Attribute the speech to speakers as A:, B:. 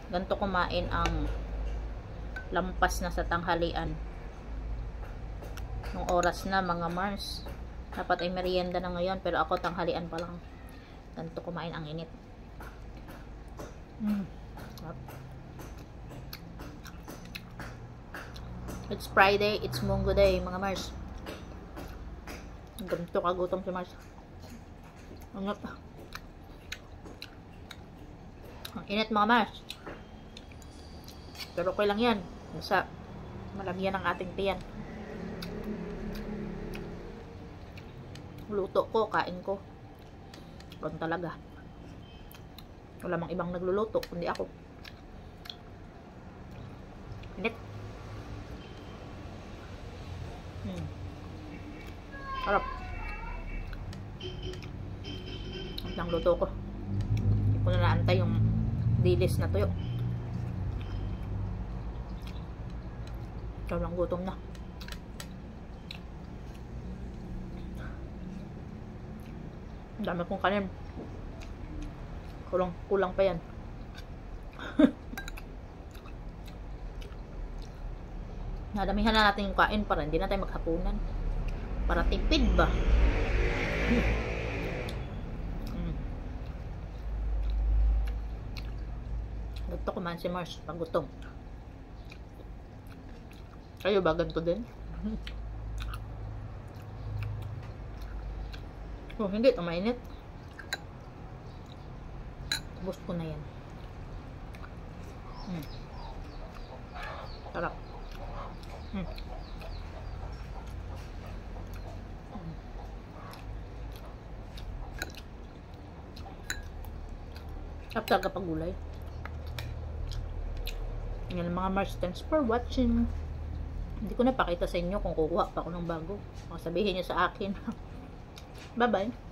A: ganito kumain ang lampas na sa tanghalian. Nung oras na mga Mars. Dapat ay merienda na ngayon, pero ako tanghalian pa lang. Ganito kumain ang init. It's Friday, it's Munggo Day mga Mars. Ganito kagutom si Mars. Ang init mga Mars. Pero okay lang yan. Basta malagyan ang ating tiyan. Luto ko, kain ko. Ganun talaga. Wala mang ibang nagluluto, kundi ako. Init. Harap. Ang luto ko. Hindi ko na naantay yung dilis na tuyo. Sobrang gutom na. Ang dami kong kanin. Kulang pa yan. Nadamihan na natin yung kain para hindi na tayo maghapunan. Para tipid ba? Gusto kumain si Mars pag gutom. Kayo ba ganito din? Oh, hindi ito mainit. Ubus ko na yan. Sarap. Sarap talaga pag gulay. Yan mga Mars, thanks for watching. Hindi ko na pakita sa inyo kung kukuha pa ako ng bago. O sabihin nyo sa akin. Bye-bye.